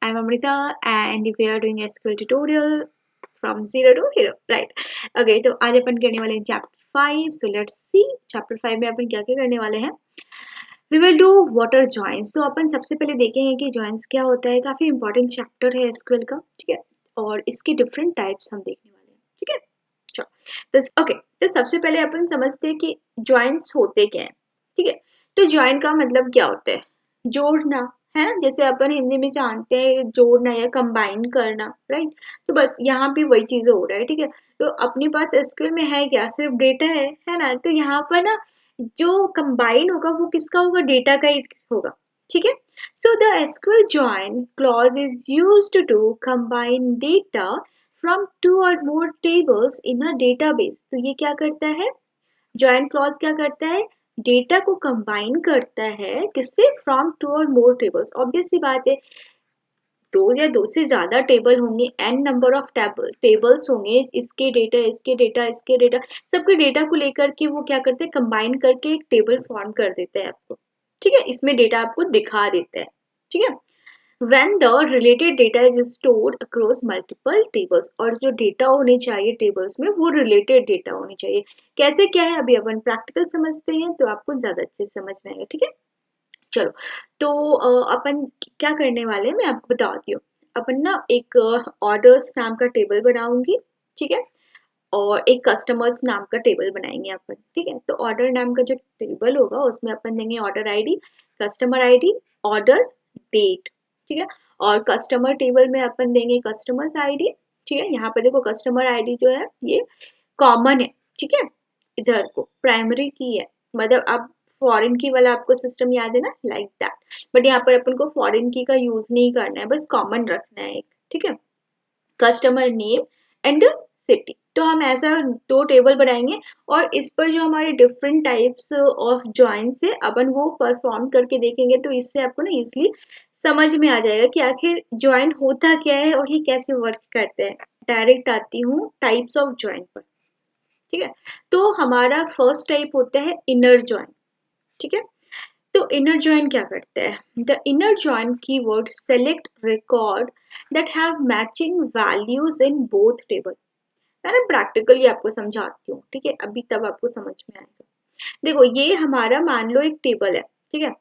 I'm Amrita and we are doing SQL tutorial from zero to hero, right? Okay, तो आज अपन करने वाले हैं chapter 5. So let's see chapter 5 में अपन क्या क्या करने वाले हैं. We will do what are joins. तो अपन सबसे पहले देखेंगे कि joins क्या होता है. काफी इंपॉर्टेंट चैप्टर है SQL का, ठीक है. और इसके डिफरेंट टाइप्स हम देखने वाले हैं, ठीक है. चलो तो ओके, तो सबसे पहले अपन समझते हैं कि joins होते क्या हैं, ठीक है. तो join का मतलब क्या होता है? जोड़ना, है ना. जैसे अपन हिंदी में जानते हैं जोड़ना या कंबाइन करना, राइट. तो बस यहाँ पे वही चीज हो रहा है, ठीक है. तो अपने पास एसक्यूएल में है क्या? सिर्फ डेटा है ना. तो यहाँ पर ना जो कंबाइन होगा वो किसका होगा? डेटा का ही होगा, ठीक है. So the SQL join clause is used to combine data from 2 or more tables in a database. तो ये क्या करता है? ज्वाइन क्लॉज क्या करता है? डेटा को कंबाइन करता है किससे? From 2 or more tables. Obvious सी बात है, दो या दो से ज्यादा टेबल होंगे, एन नंबर ऑफ टेबल्स होंगे, इसके डेटा इसके डेटा इसके डेटा, सबके डेटा को लेकर के वो क्या करते हैं? कंबाइन करके एक टेबल फॉर्म कर देते हैं आपको, ठीक है. इसमें डेटा आपको दिखा देता है, ठीक है. when the related data is stored across multiple tables. और जो डेटा होने चाहिए टेबल्स में वो रिलेटेड डेटा होनी चाहिए. कैसे क्या है अभी अपन प्रैक्टिकल समझते हैं तो आपको ज्यादा अच्छे से समझ में आएगा, ठीक है. चलो तो अपन क्या करने वाले हैं मैं आपको बताती हूँ. अपन ना एक ऑर्डर्स नाम का टेबल बनाऊंगी, ठीक है. और एक कस्टमर्स नाम का टेबल बनाएंगे अपन, ठीक है. तो ऑर्डर नाम का जो टेबल होगा उसमें अपन देंगे order ID, customer ID, order date, ठीक है. और कस्टमर टेबल में अपन देंगे कस्टमर्स आईडी, ठीक है. यहाँ पर देखो कस्टमर आईडी जो है ये कॉमन है, ठीक है. इधर को प्राइमरी की है, मतलब आप फॉरेन की वाला आपको सिस्टम याद है ना, लाइक दैट. बट यहाँ पर अपन को फॉरेन की का यूज नहीं करना है, बस कॉमन रखना है एक, ठीक है. Customer name and city. तो हम ऐसा 2 टेबल बनाएंगे और इस पर जो हमारे डिफरेंट टाइप्स ऑफ जॉइंट्स है अपन वो परफॉर्म करके देखेंगे. तो इससे आपको ना इजिली समझ में आ जाएगा कि आखिर ज्वाइन होता क्या है और ये कैसे वर्क करते हैं. डायरेक्ट आती हूँ टाइप्स ऑफ ज्वाइन पर, ठीक है. तो हमारा फर्स्ट टाइप होता है इनर ज्वाइन, ठीक है. तो इनर ज्वाइन क्या करता है? The inner join keyword select record that have matching values in both table. मैं प्रैक्टिकली आपको समझाती हूँ, ठीक है. अभी तब आपको समझ में आएगा. देखो ये हमारा मान लो एक टेबल है, ठीक है.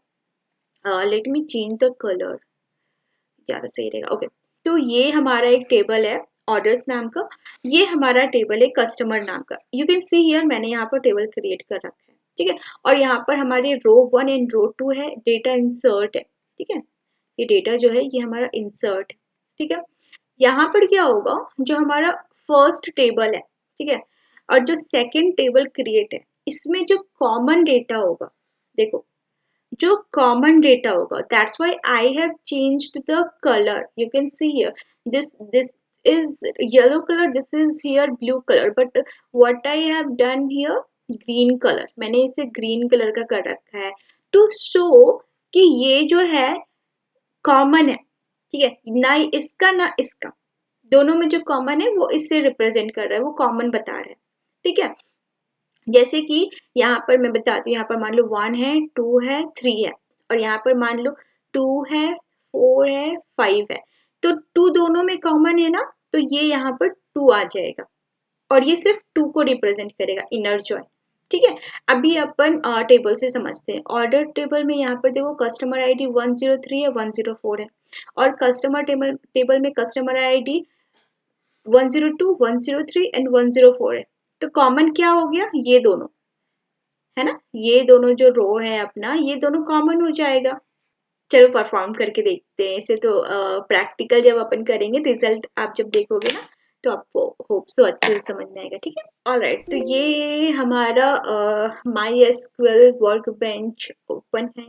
Let me change the colour, ज्यादा सही रहेगा. ओके, तो ये हमारा एक टेबल है ऑर्डर्स नाम का. ये हमारा टेबल है कस्टमर नाम का. यू कैन सी हियर मैंने यहाँ पर टेबल क्रिएट कर रखा है, ठीक है. और यहाँ पर हमारे रो 1 एंड रो 2 है, डेटा इंसर्ट है, ठीक है. ये डेटा जो है ये हमारा इंसर्ट है, ठीक है. यहाँ पर क्या होगा? जो हमारा फर्स्ट टेबल है, ठीक है, और जो सेकंड टेबल क्रिएट है इसमें जो कॉमन डेटा होगा, देखो जो कॉमन डेटा होगा, that's why I have changed the colour. You can see here this is yellow color, this is here blue color, but what I have done here green color. मैंने इसे green color का कर रखा है to show कि ये जो है कॉमन है, ठीक है. ना इसका ना इसका, दोनों में जो कॉमन है वो इससे रिप्रेजेंट कर रहा है, वो कॉमन बता रहा है, ठीक है. जैसे कि यहाँ पर मैं बताती हूँ, यहाँ पर मान लो 1 है, 2 है, 3 है, और यहाँ पर मान लो 2 है, 4 है, 5 है. तो 2 दोनों में कॉमन है ना, तो ये यहाँ पर 2 आ जाएगा और ये सिर्फ 2 को रिप्रेजेंट करेगा इनर जॉइन, ठीक है. अभी अपन टेबल से समझते हैं. ऑर्डर टेबल में यहाँ पर देखो कस्टमर आईडी 103 है, 104 है, और कस्टमर टेबल में कस्टमर आईडी 102, 103 एंड 104 है. तो कॉमन क्या हो गया? ये दोनों, है ना. ये दोनों जो रो है अपना, ये दोनों कॉमन हो जाएगा. चलो परफॉर्म करके देखते हैं इसे. तो प्रैक्टिकल जब अपन करेंगे, रिजल्ट आप जब देखोगे ना तो आपको होप सो अच्छे से समझ में आएगा, ठीक है. ऑलराइट, तो ये हमारा my SQL work bench open है,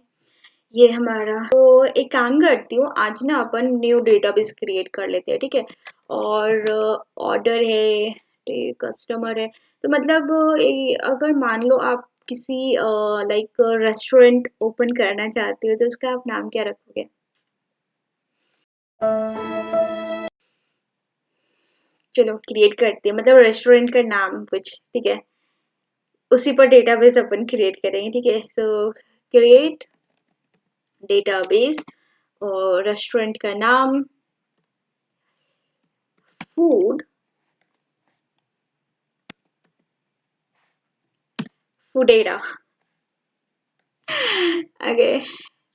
ये हमारा. तो एक काम करती हूँ, आज ना अपन न्यू डेटाबेस क्रिएट कर लेते हैं, ठीक है. और ऑर्डर है, कस्टमर है, तो मतलब अगर मान लो आप किसी लाइक रेस्टोरेंट ओपन करना चाहते हो तो उसका आप नाम क्या रखोगे? चलो क्रिएट करते हैं, मतलब रेस्टोरेंट का नाम कुछ, ठीक है. उसी पर डेटाबेस अपन क्रिएट करेंगे, ठीक है. सो क्रिएट डेटाबेस और रेस्टोरेंट का नाम, फूड फूडेरा। ओके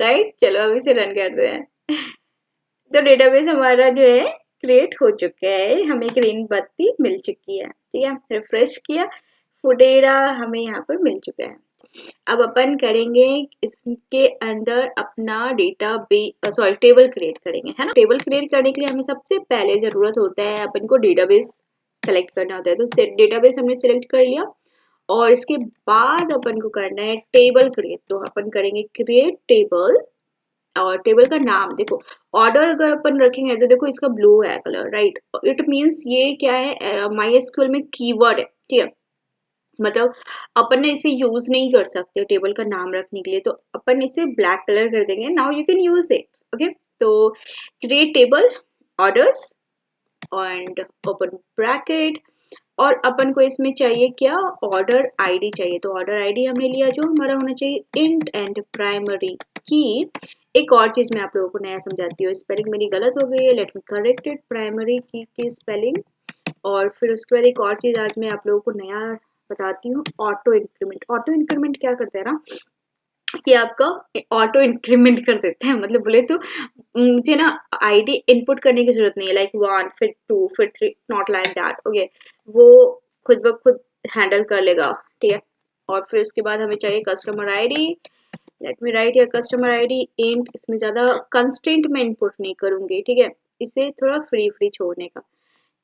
राइट, चलो अब इसे रन करते हैं। तो डेटाबेस हमारा जो है क्रिएट हो चुका है, हमें ग्रीन बत्ती मिल चुकी है। ठीक है, रिफ्रेश किया, फुडेरा हमें यहाँ पर मिल चुका है। अब अपन करेंगे इसके अंदर अपना data base sorry table create करेंगे, है ना। टेबल क्रिएट करने के लिए हमें सबसे पहले जरूरत होता है अपन को डेटाबेस सेलेक्ट करना होता है। तो डेटाबेस हमने सेलेक्ट कर लिया और इसके बाद अपन को करना है टेबल क्रिएट। तो अपन करेंगे क्रिएट टेबल और टेबल का नाम देखो, ऑर्डर अगर अपन रखेंगे तो देखो इसका ब्लू है कलर, राइट। इट मीन्स ये क्या है, माई एसक्यूएल में कीवर्ड है, ठीक है। मतलब अपन ने इसे यूज नहीं कर सकते टेबल का नाम रखने के लिए, तो अपन इसे ब्लैक कलर कर देंगे। Now you can use it, okay. तो create table orders and open bracket, और अपन को इसमें चाहिए क्या, ऑर्डर आईडी चाहिए। तो ऑर्डर आईडी हमने लिया जो हमारा होना चाहिए इंट एंड प्राइमरी की। एक और चीज मैं आप लोगों को नया समझाती हूँ, स्पेलिंग मेरी गलत हो गई है, let me correct it. Primary की स्पेलिंग, और फिर उसके बाद एक और चीज आज मैं आप लोगों को नया बताती हूँ, ऑटो इंक्रीमेंट। ऑटो इंक्रीमेंट क्या करते हैं ना कि आपका ऑटो इंक्रीमेंट कर देते हैं। मतलब बोले तो मुझे ना आईडी इनपुट करने की जरूरत नहीं है, लाइक 1 फिर 2 फिर 3, नॉट लाइक दैट, ओके। वो खुद ब खुद हैंडल कर लेगा, ठीक है। और फिर उसके बाद हमें चाहिए customer ID. Let me right your customer ID int. इसमें ज्यादा कंस्ट्रेंट में इनपुट नहीं करूंगी, ठीक है, इसे थोड़ा फ्री फ्री छोड़ने का।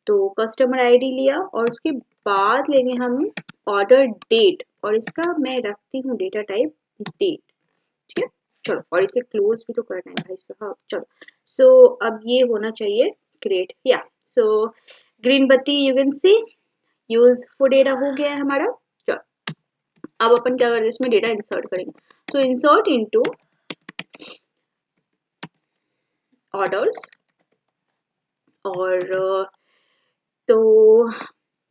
तो कस्टमर आईडी लिया और उसके बाद लेंगे हम ऑर्डर डेट, और इसका मैं रखती हूँ डेटा टाइप डेट, ठीक है। चलो, और इसे क्लोज भी तो करना है भाई साहब, चलो। सो अब ये होना चाहिए क्रिएट, या सो ग्रीन बत्ती you can see use for data हो गया है हमारा। चलो अब अपन क्या करेंगे, इसमें डेटा इंसर्ट करेंगे। तो इंसर्ट इनटू ऑर्डर्स, और तो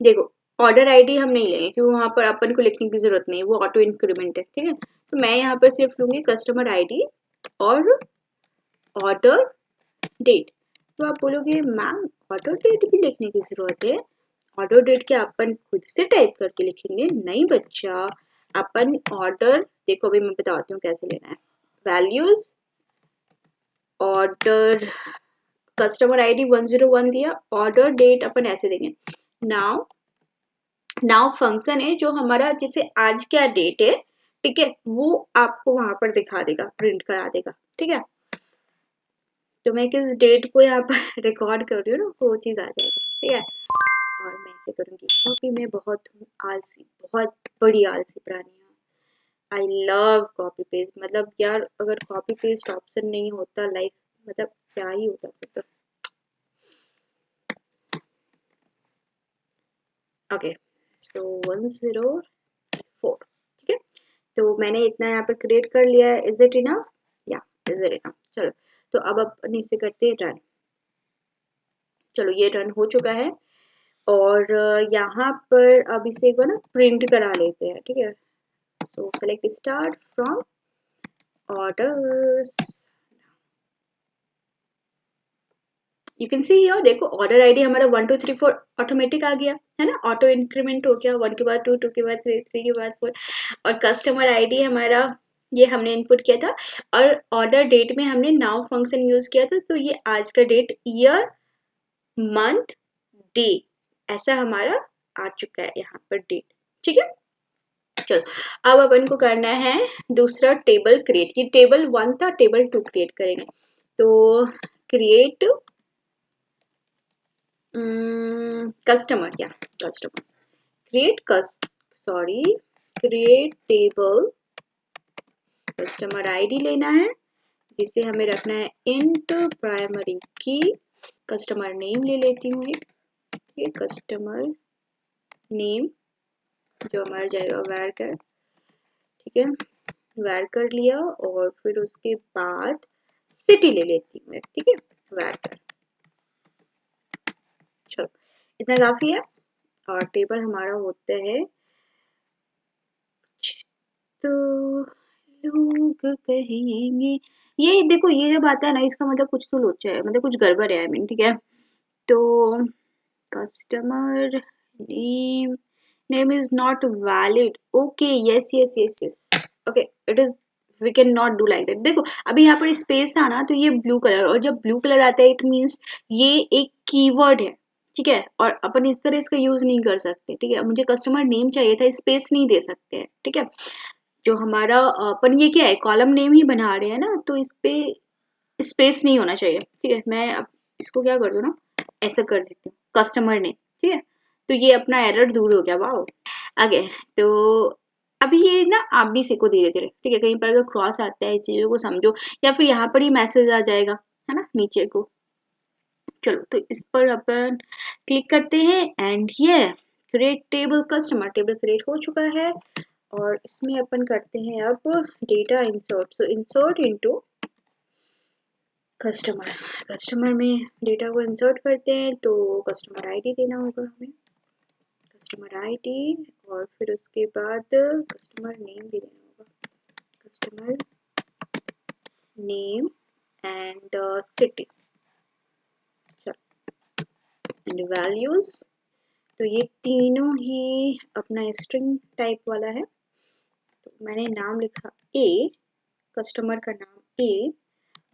देखो ऑर्डर आईडी हम नहीं लेंगे क्योंकि वहां पर अपन को लिखने की जरूरत नहीं है, वो ऑटो इंक्रीमेंट है, ठीक है। तो मैं यहाँ पर सिर्फ लूंगी कस्टमर आईडी और ऑर्डर डेट। तो आप बोलोगे मैम ऑर्डर डेट भी लिखने की जरूरत है? ऑर्डर डेट क्या अपन खुद से टाइप करके लिखेंगे? नहीं बच्चा, अपन ऑर्डर देखो अभी मैं बताती हूँ कैसे लेना है। वैल्यूज ऑर्डर कस्टमर आईडी 101 दिया, ऑर्डर डेट अपन ऐसे देंगे नाउ। नाउ फंक्शन है जो हमारा जैसे आज क्या डेट है, ठीक है, वो आपको वहां पर दिखा देगा, प्रिंट करा देगा, ठीक है। तो मैं किस डेट को यहाँ पर रिकॉर्ड कर रही हूँ ना, वो चीज आ जाएगा, ठीक है। और मैं इसे करूंगी कॉपी। मैं बहुत आलसी, बहुत बड़ी आलसी प्राणी हूँ। I love copy paste. मतलब यार अगर कॉपी पेस्ट ऑप्शन नहीं होता लाइफ, मतलब क्या ही होता फिर तो। ओके सो 104, ठीक है। तो मैंने इतना यहाँ पर क्रिएट कर लिया है। Is it enough? या इज इट इनफ? चलो तो अब अपन इसे करते हैं रन। चलो ये रन हो चुका है, और यहाँ पर अब इसे एक बार ना प्रिंट करा लेते हैं, ठीक है। सो select start from orders. You can see here, देखो ऑर्डर आईडी हमारा 1 2 3 4 ऑटोमेटिक आ गया है ना, ऑटो इंक्रीमेंट हो गया। 1 के बाद 2, 2 के बाद 3, 3 के बाद 4। और कस्टमर आईडी हमारा ये हमने इनपुट किया था, और ऑर्डर डेट में हमने नाउ फंक्शन यूज किया था। तो ये आज का डेट, ईयर, मंथ, डे, ऐसा हमारा आ चुका है यहाँ पर डेट, ठीक है। चलो अब अपन को करना है दूसरा टेबल क्रिएट। ये टेबल 1 था, टेबल 2 क्रिएट करेंगे। तो क्रिएट कस्टमर, या customer create sorry create table. Customer ID लेना है जिसे हमें रखना है इंट प्राइमरी की। कस्टमर नेम ले लेती हूँ एक, ये कस्टमर नेम जो हमारा जाएगा वैर कर, ठीक है। वैर कर लिया, और फिर उसके बाद सिटी ले लेती हूँ, ठीक है, वैर कर। चलो इतना काफी है, और टेबल हमारा होता है। तो लोग कहेंगे, ये देखो ये जब आता है ना, इसका मतलब कुछ तो लोचा है, मतलब कुछ गड़बड़ है, आई मीन, ठीक है। तो customer name is not valid. Okay, yes yes yes yes, okay, it is, we can not do like that. देखो अभी यहाँ पर स्पेस था ना, तो ये ब्लू कलर, और जब ब्लू कलर आता है इट मीन्स ये एक कीवर्ड है, ठीक है, और अपन इस तरह इसका यूज नहीं कर सकते, ठीक है. मुझे कस्टमर नेम चाहिए था, स्पेस नहीं दे सकते हैं, ठीक है. जो हमारा अपन ये क्या है, कॉलम नेम ही बना रहे हैं ना, तो इस पे स्पेस नहीं होना चाहिए, ठीक है. मैं अब इसको क्या कर दूँ ना, ऐसा कर देती हूँ, कस्टमर नेम, ठीक है. तो ये अपना एरर दूर हो गया. वाह. आगे तो अभी ये ना आप भी सीखो धीरे धीरे, ठीक है. कहीं पर अगर क्रॉस आता है, इस चीजों को समझो, या फिर यहाँ पर ही मैसेज आ जाएगा, है ना, नीचे को. चलो तो इस पर अपन क्लिक करते हैं एंड ये create table. Customer table create हो चुका है, और इसमें अपन करते हैं अब डेटा इंसर्ट. सो इंसर्ट इनटू कस्टमर. कस्टमर में डेटा को इंसर्ट करते हैं, तो कस्टमर आईडी देना होगा हमें, कस्टमर आईडी, और फिर उसके बाद कस्टमर नेम भी देना होगा, customer name and city and values. तो ये तीनों ही अपना स्ट्रिंग टाइप वाला है. तो मैंने नाम लिखा ए, कस्टमर का नाम ए,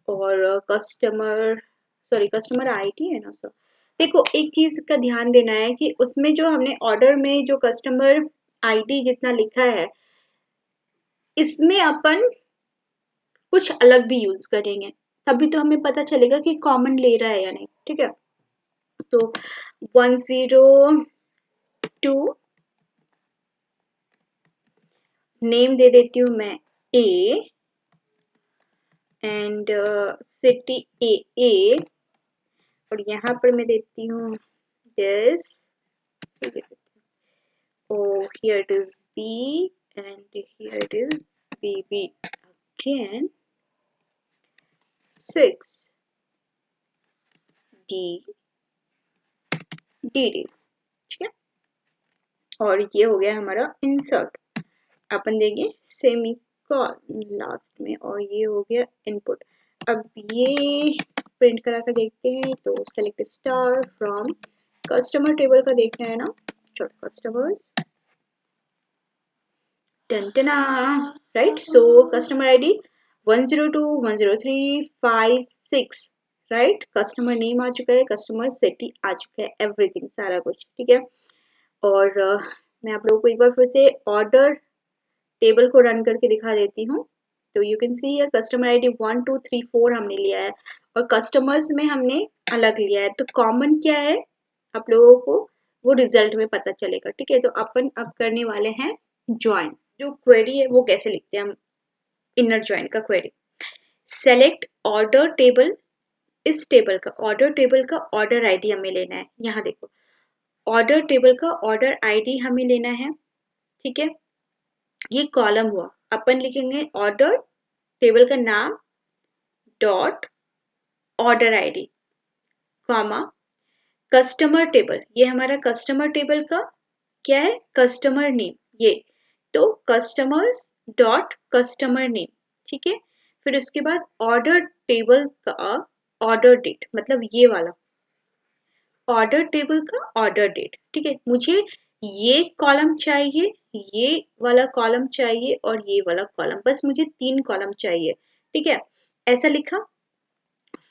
और कस्टमर आईडी है ना सर. देखो एक चीज का ध्यान देना है कि उसमें जो हमने ऑर्डर में जो कस्टमर आईडी जितना लिखा है, इसमें अपन कुछ अलग भी यूज करेंगे, तभी तो हमें पता चलेगा कि कॉमन ले रहा है या नहीं, ठीक है. तो 102 नेम दे देती हूँ मैं ए, एंड सिटी ए, और यहाँ पर मैं देती हूँ this. Oh, here it is B, and here it is BB. Again 6 D DD, ठीक है. और ये हो गया हमारा इंसर्ट. अपन देंगे सेमीकोलन लास्ट में, और ये हो गया इनपुट. अब ये प्रिंट करा कर देखते हैं. तो select star from customer table का देखना है ना. चलो कस्टमर्स, टंटना, right. So customer ID 102 103 5 6, right. Customer name आ चुका है, कस्टमर सिटी आ चुका है, एवरीथिंग सारा कुछ, ठीक है. और मैं आप लोगों को एक बार फिर से ऑर्डर टेबल को रन करके दिखा देती हूँ. तो you can C customer ID 1 2 3 4 हमने लिया है, और कस्टमर्स में हमने अलग लिया है. तो कॉमन क्या है आप लोगों को वो रिजल्ट में पता चलेगा, ठीक है. तो अपन अब करने वाले हैं ज्वाइन. जो क्वेरी है वो कैसे लिखते हैं हम, इनर ज्वाइन का क्वेरी. Select order table. इस टेबल का ऑर्डर आईडी हमें लेना है. यहाँ देखो ऑर्डर टेबल का ऑर्डर आईडी हमें लेना है, ठीक है. ये कॉलम हुआ. अपन लिखेंगे ऑर्डर टेबल का नाम dot order ID, comma customer table. ये हमारा कस्टमर टेबल का क्या है, कस्टमर नेम. ये तो कस्टमर्स डॉट कस्टमर नेम, ठीक है. फिर उसके बाद ऑर्डर टेबल का ऑर्डर डेट, मतलब ये वाला ऑर्डर टेबल का ऑर्डर डेट, ठीक है. मुझे ये कॉलम चाहिए, ये वाला कॉलम चाहिए, और ये वाला कॉलम, बस मुझे 3 कॉलम चाहिए, ठीक है. ऐसा लिखा.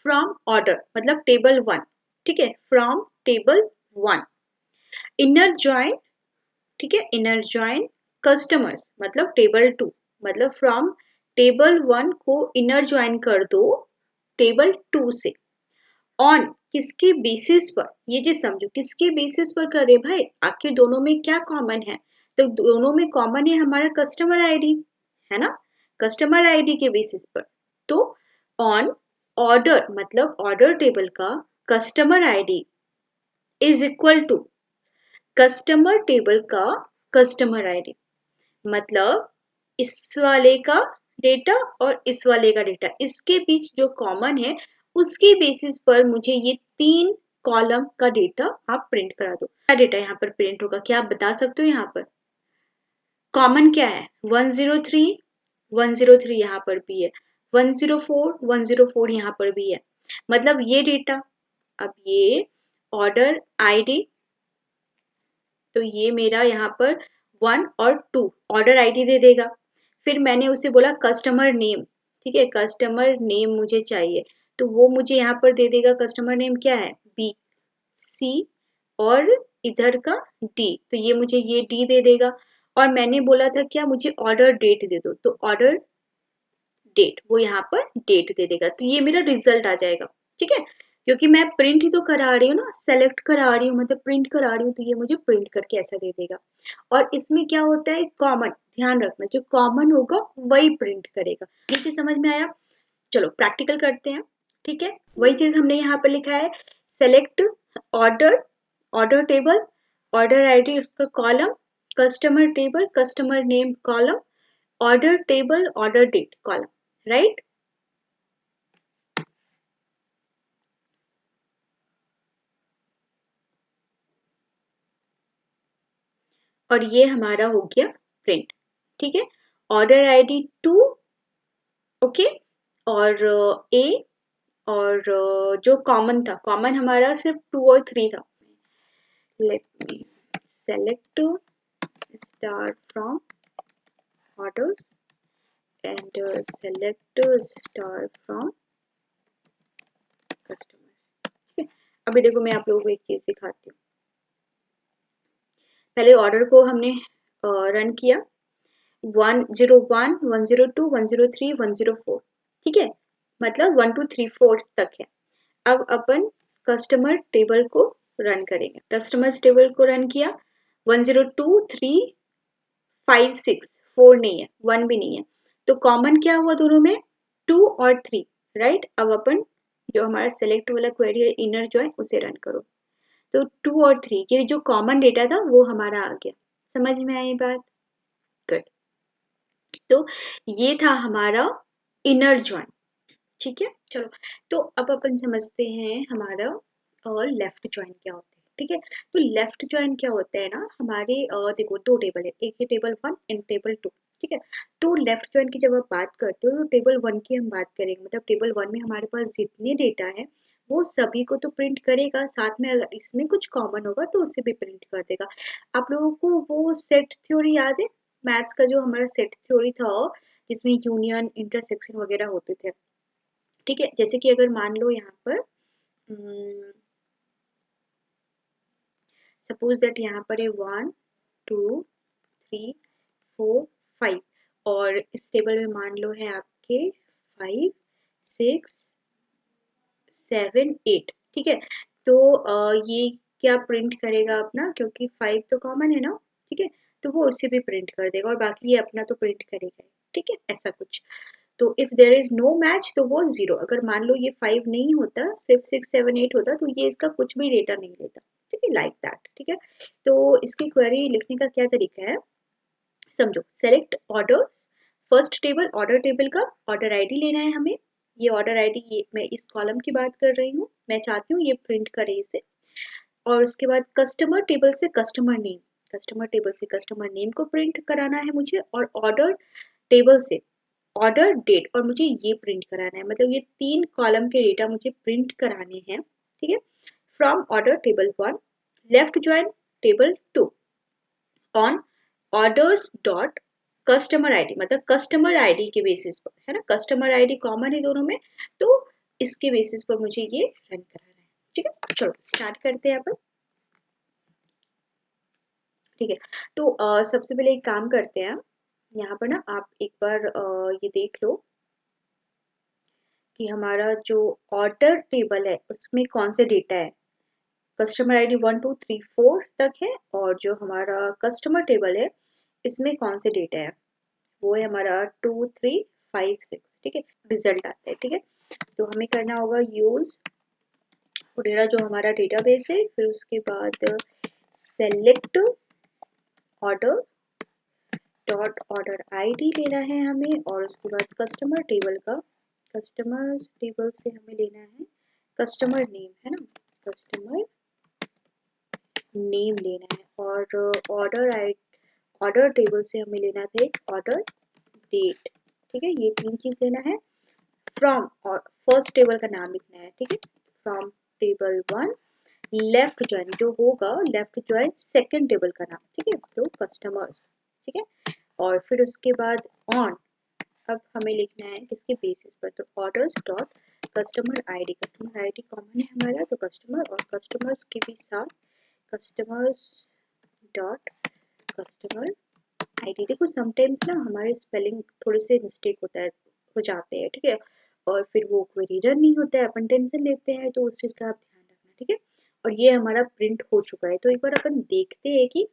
फ्रॉम ऑर्डर मतलब टेबल 1, ठीक है, फ्रॉम टेबल 1. इनर ज्वाइन, ठीक है, इनर ज्वाइन कस्टमर्स मतलब टेबल 2, मतलब फ्रॉम टेबल 1 को इनर ज्वाइन कर दो टेबल 2 से. ऑन किसके बेसिस पर, ये चीज समझो, किसके बेसिस पर करे भाई, आखिर दोनों में क्या कॉमन है. तो दोनों में कॉमन है हमारा कस्टमर आईडी, है ना, कस्टमर आईडी के बेसिस पर. तो ऑन ऑर्डर मतलब ऑर्डर टेबल का customer ID is equal to customer table का कस्टमर आईडी, मतलब इस वाले का डेटा और इस वाले का डेटा, इसके बीच जो कॉमन है उसके बेसिस पर मुझे ये 3 कॉलम का डेटा आप प्रिंट करा दो. क्या डेटा यहाँ पर प्रिंट होगा, क्या आप बता सकते हो. यहाँ पर कॉमन क्या है, 103 यहाँ पर भी है, 104 यहाँ पर भी है, मतलब ये डेटा. अब ये ऑर्डर आईडी तो ये मेरा यहाँ पर 1 और 2 ऑर्डर आईडी दे देगा। फिर मैंने उसे बोला कस्टमर नेम, ठीक है, कस्टमर नेम मुझे चाहिए, तो वो मुझे यहाँ पर दे देगा। कस्टमर नेम क्या है, बी सी और इधर का डी, तो ये मुझे ये डी दे देगा। और मैंने बोला था क्या, मुझे ऑर्डर डेट दे दो, तो ऑर्डर डेट वो यहाँ पर डेट दे देगा। तो ये मेरा रिजल्ट आ जाएगा, ठीक है, क्योंकि मैं प्रिंट ही तो करा रही हूँ ना, सेलेक्ट करा रही हूँ, मतलब प्रिंट करा रही हूँ, तो ये मुझे प्रिंट करके ऐसा दे देगा। और इसमें क्या होता है, कॉमन, ध्यान रखना, जो कॉमन होगा वही प्रिंट करेगा। ये चीज समझ में आया? चलो प्रैक्टिकल करते हैं, ठीक है। वही चीज हमने यहाँ पर लिखा है, select order, order table, order ID उसका column, customer table, customer name column, order table, order date column, right. और ये हमारा हो गया प्रिंट, ठीक है। ऑर्डर आईडी 2, ओके, और ए, और जो कॉमन था, कॉमन हमारा सिर्फ 2 और 3 था। Let me select start from orders and select start from customers, ठीक है। अभी देखो मैं आप लोगों को एक चीज दिखाती हूँ। पहले ऑर्डर को हमने रन किया, 101, 102, 103, 104, ठीक है, मतलब 1 2 3 4 तक है। अब अपन कस्टमर टेबल को रन करेंगे। कस्टमर्स टेबल को रन किया, 102, 3, 5, 6, 4 नहीं है, 1 भी नहीं है, तो कॉमन क्या हुआ दोनों में, 2 और 3, राइट। अब अपन जो हमारा सेलेक्ट वाला क्वेरी है, इनर जो है उसे रन करो, तो 2 और 3 ये जो कॉमन डेटा था वो हमारा आ गया। समझ में आई बात? गुड। तो ये था हमारा इनर जॉइन, ठीक है। चलो, तो अब अपन समझते हैं हमारा लेफ्ट जॉइन क्या होता है, ठीक है। तो लेफ्ट जॉइन क्या होता है ना, हमारे देखो दो टेबल है, एक है टेबल 1 एंड टेबल 2, ठीक है। तो लेफ्ट जॉइन की जब आप बात करते हो तो टेबल 1 की हम बात करेंगे, मतलब टेबल 1 में हमारे पास जितने डेटा है वो सभी को तो प्रिंट करेगा, साथ में अगर इसमें कुछ कॉमन होगा तो उसे भी प्रिंट कर देगा। आप लोगों को वो सेट थ्योरी याद है, मैथ्स का जो हमारा सेट थ्योरी था, जिसमें यूनियन इंटरसेक्शन वगैरह होते थे, ठीक है। जैसे कि अगर मान लो यहाँ पर सपोज दैट यहाँ पर है 1 2 3 4 5, और इस टेबल में मान लो है आपके 5 6 7 8, ठीक है। तो ये क्या प्रिंट करेगा अपना, क्योंकि 5 तो कॉमन है ना, ठीक है, तो वो उससे भी प्रिंट कर देगा, और बाकी ये अपना तो प्रिंट करेगा, ठीक है, ऐसा कुछ। तो if there is no match तो वो 0, अगर मान लो ये 5 नहीं होता, सिर्फ 6 7 8 होता, तो ये इसका कुछ भी डेटा नहीं लेता, ठीक है, लाइक दैट, ठीक है। तो इसकी क्वेरी लिखने का क्या तरीका है, समझो। Select order, first table, order table का ऑर्डर आईडी लेना है हमें, ये ऑर्डर आईडी, ये मैं इस कॉलम की बात कर रही हूँ, मैं चाहती हूँ ये प्रिंट करे इसे। और उसके बाद कस्टमर टेबल से कस्टमर नेम, कस्टमर टेबल से कस्टमर नेम को प्रिंट कराना है मुझे, और ऑर्डर टेबल से ऑर्डर डेट, और मुझे ये प्रिंट कराना है, मतलब ये 3 कॉलम के डेटा मुझे प्रिंट कराने हैं, ठीक है। From order table 1, left join table 2 on orders dot customer ID, मतलब कस्टमर आईडी के बेसिस पर, है ना, कस्टमर आईडी कॉमन है दोनों में, तो इसके बेसिस पर मुझे ये रन कराना है, ठीक है। चलो स्टार्ट करते हैं अपन, ठीक है। तो सबसे पहले एक काम करते हैं, यहाँ पर ना आप एक बार ये देख लो कि हमारा जो ऑर्डर टेबल है उसमें कौन से डेटा है। कस्टमर आईडी 1 2 3 4 तक है, और जो हमारा कस्टमर टेबल है इसमें कौन से डेटा है, वो है हमारा 2 3 5 6, ठीक है, रिजल्ट आता है, ठीक है। तो हमें करना होगा यूज वगैरह जो हमारा डेटाबेस है, फिर उसके बाद select order dot order ID लेना है हमें, और उसके बाद कस्टमर टेबल का, कस्टमर टेबल से हमें लेना है कस्टमर नेम, है ना, कस्टमर नेम लेना है, और ऑर्डर टेबल से हमें लेना था एक ऑर्डर डेट, ठीक है, ये 3 चीज लेना है। फ्रॉम, और फर्स्ट टेबल का नाम लिखना है, ठीक है, फ्रॉम टेबल 1 लेफ्ट ज्वाइन जो होगा, लेफ्ट ज्वाइन सेकंड टेबल का नाम, ठीक है, तो कस्टमर्स, ठीक है। और फिर उसके बाद ऑन, अब हमें लिखना है किसके बेसिस पर, तो orders dot customer ID, customer ID common है हमारा, तो कस्टमर और कस्टमर्स के भी साथ कस्टमर्स डॉट कस्टमर आईडी। देखो समटाइम्स ना हमारे स्पेलिंग थोड़े से मिस्टेक हो जाते हैं, ठीक है, और फिर वो क्वेरी रन नहीं होता है, अपन टेंशन लेते हैं, तो उस चीज़ का आप ध्यान रखना, ठीक है। और ये हमारा प्रिंट हो चुका है, तो एक बार अपन देखते हैं कि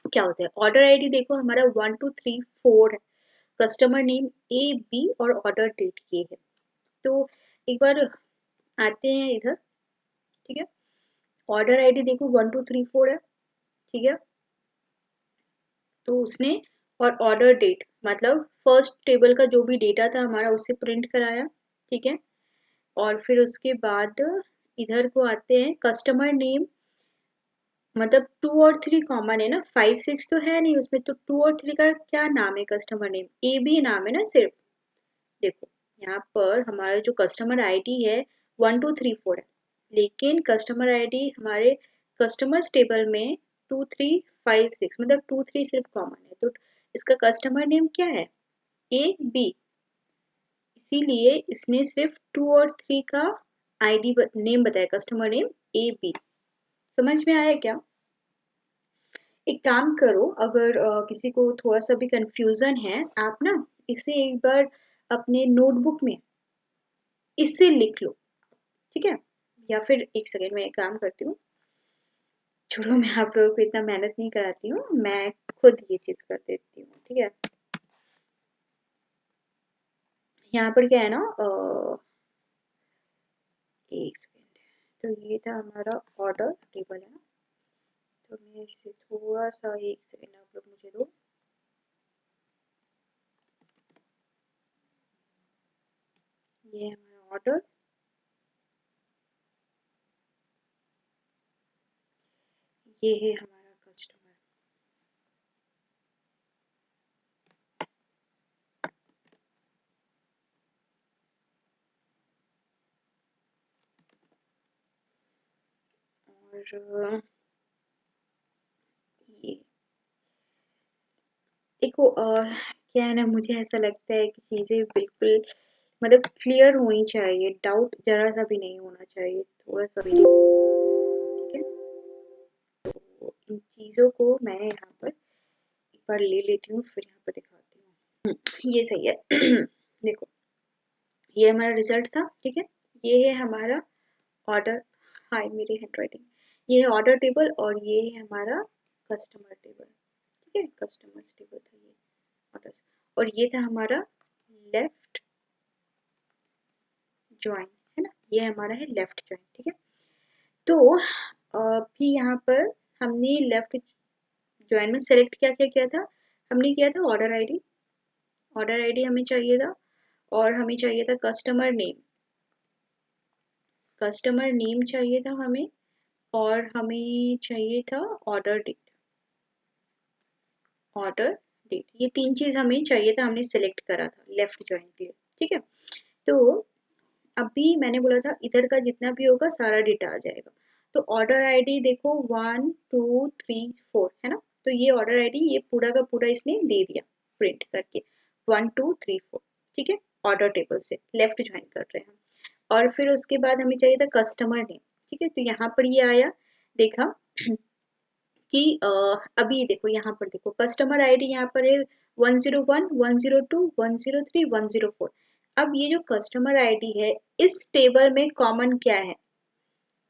क्या होता है। ऑर्डर आईडी देखो हमारा 1 2 3 4 है, कस्टमर नेम ए बी और ऑर्डर डेट ये है। तो एक बार आते हैं इधर, ठीक है। ऑर्डर आईडी देखो 1 2 3 4 है, ठीक है, तो उसने और ऑर्डर डेट मतलब फर्स्ट टेबल का जो भी डेटा था हमारा उसे प्रिंट कराया, ठीक है। और फिर उसके बाद इधर को आते हैं, कस्टमर नेम मतलब 2 और 3 कॉमन है ना, 5 6 तो है नहीं उसमें, तो 2 और 3 का क्या नाम है, कस्टमर नेम ए बी नाम है ना सिर्फ। देखो यहाँ पर हमारा जो कस्टमर आईडी है 1 2 3 4 है, लेकिन कस्टमर आईडी हमारे कस्टमर्स टेबल में 2 3 5 6 मतलब 2 3 सिर्फ कॉमन है, तो इसका कस्टमर नेम क्या है, ए बी, इसीलिए इसने सिर्फ 2 और 3 का आईडी नेम बताया, कस्टमर नेम ए बी। समझ में आया क्या? एक काम करो, अगर किसी को थोड़ा सा भी कंफ्यूजन है, आप ना इसे एक बार अपने नोटबुक में इससे लिख लो, ठीक है, या फिर एक सेकेंड में एक काम करती हूँ, छोड़ो मैं आप लोगों को इतना मेहनत नहीं कराती हूँ, मैं खुद ये चीज़ कर देती हूँ, ठीक है। यहाँ पर क्या है ना, एक सेकेंड, तो ये था हमारा ऑर्डर टेबल है ना, तो मैं इसे थोड़ा सा, एक सेकेंड आप लोग मुझे दो, ये है हमारा ऑर्डर, ये है हमारा कस्टमर, और ये देखो क्या है ना, मुझे ऐसा लगता है कि चीज़ें बिल्कुल मतलब क्लियर होनी चाहिए, डाउट जरा सा भी नहीं होना चाहिए, थोड़ा सा भी नहीं, ठीक है। तो इन चीज़ों को मैं यहाँ पर एक बार ले लेती हूँ, फिर यहाँ पर दिखाती हूँ। ये सही है। देखो ये हमारा रिजल्ट था, ठीक है, ये है हमारा ऑर्डर, हाय मेरी हैंडराइटिंग, ये है ऑर्डर टेबल और ये है हमारा कस्टमर टेबल, ठीक है, कस्टमर्स टेबल था ये ऑर्डर, और ये था हमारा लेफ्ट ज्वाइन, है ना, ये हमारा है लेफ्ट ज्वाइन, ठीक है। तो भी यहाँ पर हमने लेफ्ट ज्वाइन में सेलेक्ट क्या क्या किया था, हमने किया था ऑर्डर आईडी, ऑर्डर आईडी हमें चाहिए था, और हमें चाहिए था कस्टमर नेम, कस्टमर नेम चाहिए था हमें, और हमें चाहिए था ऑर्डर डेट, ऑर्डर डेट, ये तीन चीज हमें चाहिए था, हमने सेलेक्ट करा था लेफ्ट ज्वाइन के लिए, ठीक है। तो अभी मैंने बोला था इधर का जितना भी होगा सारा डेटा आ जाएगा, तो ऑर्डर आईडी देखो 1 2 3 4 है ना, तो ये ऑर्डर आईडी ये पूरा का पूरा इसने दे दिया प्रिंट करके 1 2 3 4, ठीक है, ऑर्डर टेबल से लेफ्ट ज्वाइन कर रहे हैं हम। और फिर उसके बाद हमें चाहिए था कस्टमर नेम, ठीक है, तो यहाँ पर ये आया, देखा कि अभी देखो यहाँ पर देखो कस्टमर आईडी यहाँ पर है 101 102 103 104। अब ये जो कस्टमर आईडी है इस टेबल में कॉमन क्या है,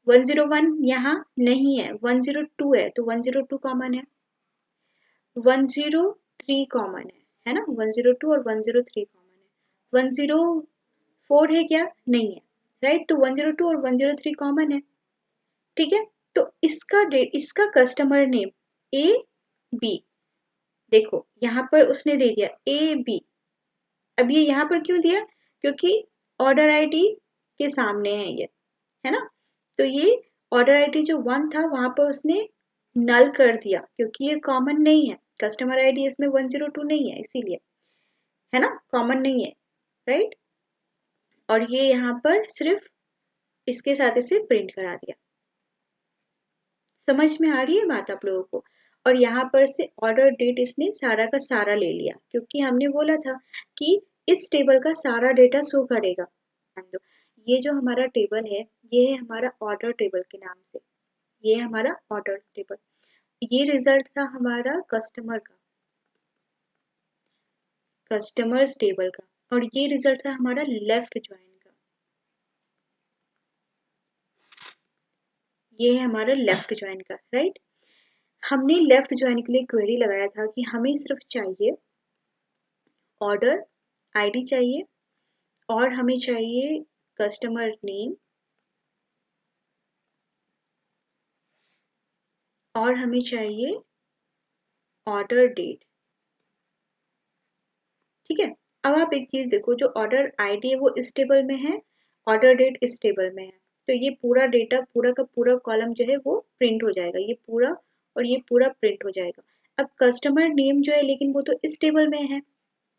101 यहाँ नहीं है, 102 है, तो 102 कॉमन है, 103 कॉमन है ना, 102 और 103 कॉमन है, 104 है क्या, नहीं है, राइट, तो 102 और 103 कॉमन है, ठीक है। तो इसका डेट, इसका कस्टमर नेम ए बी, देखो यहाँ पर उसने दे दिया ए बी, अब ये यहाँ पर क्यों दिया, क्योंकि ऑर्डर आईडी के सामने है ये, है ना, तो ये ऑर्डर आईडी जो 1 था वहां पर उसने नल कर दिया, क्योंकि ये कॉमन नहीं है, कस्टमर आईडी इसमें 102 नहीं है इसीलिए, है ना, कॉमन नहीं है, राइट, और ये यहाँ पर सिर्फ इसके साथ इसे प्रिंट करा दिया, समझ में आ रही है बात आप लोगों को? और यहाँ पर से ऑर्डर डेट इसने सारा का सारा ले लिया, क्योंकि हमने बोला था कि इस टेबल का सारा डेटा शो करेगा। ये जो हमारा टेबल है, ये है हमारा ऑर्डर टेबल के नाम से, ये हमारा ऑर्डर टेबल। ये रिजल्ट था हमारा कस्टमर का, कस्टमर्स टेबल का, और ये रिजल्ट था हमारा लेफ्ट ज्वाइन का। ये है हमारा लेफ्ट ज्वाइन का, राइट। हमने लेफ्ट ज्वाइन के लिए क्वेरी लगाया था कि हमें सिर्फ चाहिए ऑर्डर आईडी चाहिए, और हमें चाहिए कस्टमर नेम, और हमें चाहिए ऑर्डर डेट। ठीक है। अब आप एक चीज देखो, जो ऑर्डर आईडी है वो इस टेबल में है, ऑर्डर डेट इस टेबल में है, तो ये पूरा डेटा, पूरा का पूरा कॉलम जो है वो प्रिंट हो जाएगा, ये पूरा और ये पूरा प्रिंट हो जाएगा। अब कस्टमर नेम जो है, लेकिन वो तो इस टेबल में है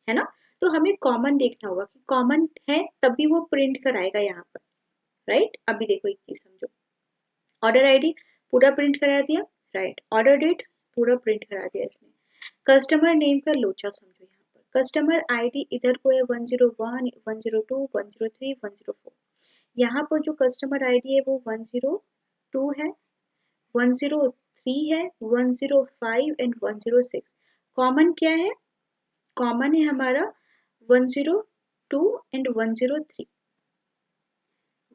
ना, तो हमें कॉमन देखना होगा कि कॉमन है तभी वो प्रिंट कराएगा यहाँ पर, राइट। अभी देखो एक चीज समझो, ऑर्डर आईडी पूरा प्रिंट करा दिया, राइट। ऑर्डर डेट पूरा प्रिंट करा दिया इसने। कस्टमर नेम का लोचा समझो, यहाँ पर कस्टमर आईडी इधर को है 101, 102, 103, 104। यहाँ पर जो कस्टमर आईडी है वो 102 है, 103 है, 105 एंड 106। कॉमन क्या है? कॉमन है हमारा 102 एंड 103,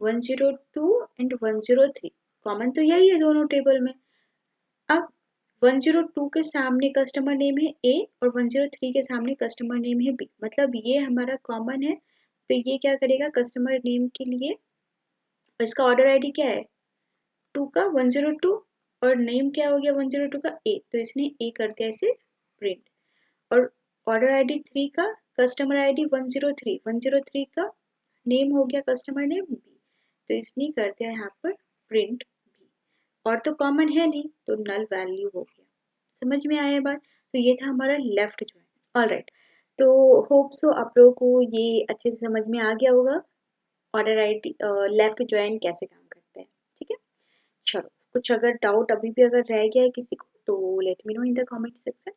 102 एंड 103, कॉमन तो यही है दोनों टेबल में। अब 102 के सामने कस्टमर नेम है ए, और 103 के सामने कस्टमर नेम है बी, मतलब ये हमारा कॉमन है, तो ये क्या करेगा कस्टमर नेम के लिए, इसका ऑर्डर आईडी क्या है 2 का 102, और नेम क्या हो गया 102 का ए, तो इसने ए कर दिया इसे प्रिंट। और ऑर्डर आईडी 3 का कस्टमर आईडी 103, 103 का नेम हो गया कस्टमर नेम बी, तो इसने कर दिया यहाँ पर प्रिंट बी, और तो कॉमन है नहीं तो नल वैल्यू हो गया। समझ में आया बात? तो ये था हमारा लेफ्ट ज्वाइन। ऑल राइट, तो होप सो आप लोगों को ये अच्छे से समझ में आ गया होगा ऑर्डर आईडी लेफ्ट ज्वाइन कैसे काम करते हैं। ठीक है, चलो कुछ अगर डाउट अभी भी अगर रह गया है किसी को तो let me know in the comment section.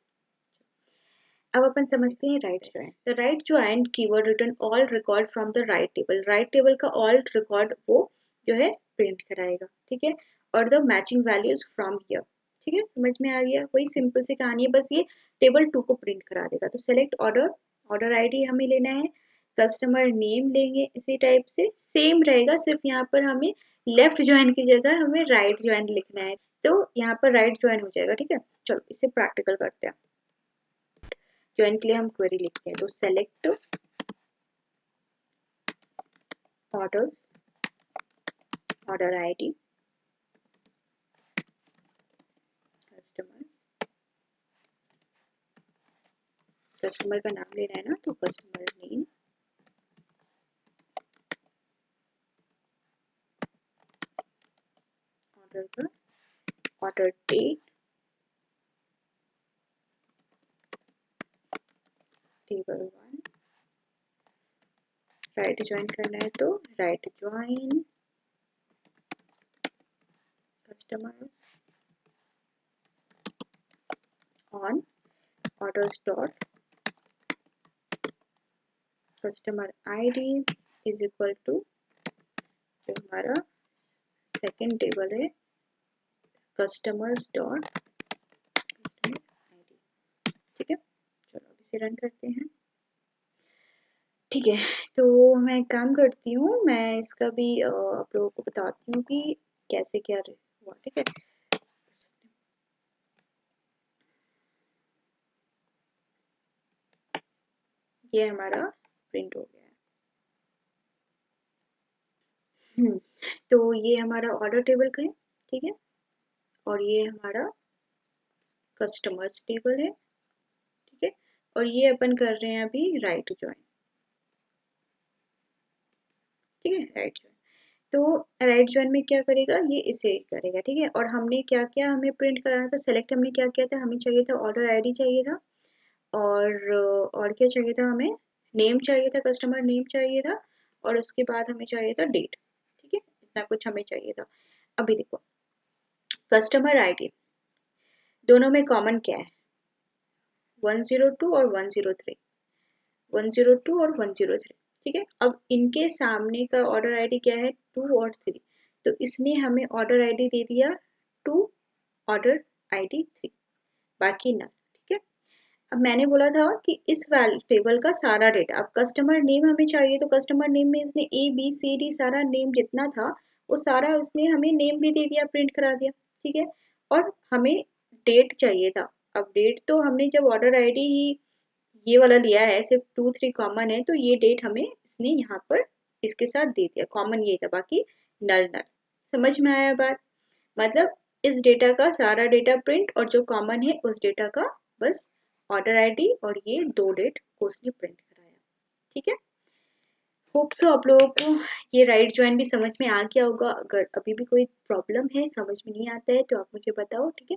अब अपन समझते हैं right join. The right join keyword return all record from the right table, right table का ऑल रिकॉर्ड वो जो है प्रिंट कराएगा, ठीक है, और the matching values from here. ठीक है, समझ में आ गया, वही सिंपल सी कहानी है, बस ये टेबल 2 को प्रिंट करा देगा। तो सेलेक्ट ऑर्डर, ऑर्डर आईडी हमें लेना है, कस्टमर नेम लेंगे इसी टाइप से, सेम रहेगा, सिर्फ यहाँ पर हमें लेफ्ट ज्वाइन की जगह हमें राइट ज्वाइन लिखना है, तो यहाँ पर राइट ज्वाइन हो जाएगा। ठीक है, चलो इसे प्रैक्टिकल करते हैं। ज्वाइन के लिए हम क्वेरी लिखते हैं, तो select orders, order ID, customers, customer का नाम लेना है ना, तो कस्टमर नेम, ऑर्डर का order date, table 1, right join करना है तो right join customers on orders dot customer ID is equal to जो हमारा सेकेंड टेबल है कस्टमर्स डॉट कस्टमर आईडी। ठीक है, चलो अब इसे रन करते हैं। ठीक है, तो मैं काम करती हूँ, मैं इसका भी आप लोगों को बताती हूँ कि कैसे क्या हुआ। ठीक है, ये हमारा प्रिंट हो गया है। तो ये हमारा ऑर्डर टेबल का है, ठीक है, और ये हमारा कस्टमर्स टेबल है, ठीक है, और ये अपन कर रहे हैं अभी राइट ज्वाइन। ठीक है, राइट ज्वाइन, तो राइट ज्वाइन में क्या करेगा, ये इसे करेगा। ठीक है, और हमने क्या क्या हमें प्रिंट कराना था, सेलेक्ट हमने क्या किया था, हमें चाहिए था ऑर्डर आईडी चाहिए था, और क्या चाहिए था, हमें नेम चाहिए था, कस्टमर नेम चाहिए था, और उसके बाद हमें चाहिए था डेट। ठीक है, इतना कुछ हमें चाहिए था। अभी देखो कस्टमर आईडी दोनों में कॉमन क्या है? 102 और 103, 102 और 103, ठीक है। अब इनके सामने का ऑर्डर आईडी क्या है? 2 और 3, तो इसने हमें ऑर्डर आईडी दे दिया 2, ऑर्डर आईडी 3, बाकी नल, ठीक है। अब मैंने बोला था कि इस टेबल का सारा डेटा, अब कस्टमर नेम हमें चाहिए, तो कस्टमर नेम में इसने ABCD सारा नेम जितना था वो सारा उसने हमें नेम भी दे दिया, प्रिंट करा दिया, ठीक है। और हमें डेट चाहिए था। अब डेट तो हमने जब ऑर्डर आईडी ही ये वाला लिया है, सिर्फ 2 3 कॉमन है, तो ये डेट हमें इसने यहाँ पर इसके साथ दे दिया, कॉमन ये था, बाकी नल नल। समझ में आया बात? मतलब इस डेटा का सारा डेटा प्रिंट और जो कॉमन है उस डेटा का बस ऑर्डर आईडी और ये 2 डेट को उसने प्रिंट कराया, ठीक है। होप सो आप लोगों को ये राइट ज्वाइन भी समझ में आ गया होगा। अगर अभी भी कोई प्रॉब्लम है, समझ में नहीं आता है, तो आप मुझे बताओ, ठीक है।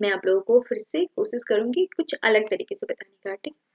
मैं आप लोगों को फिर से कोशिश करूंगी कुछ अलग तरीके से बताने का, ठीक है।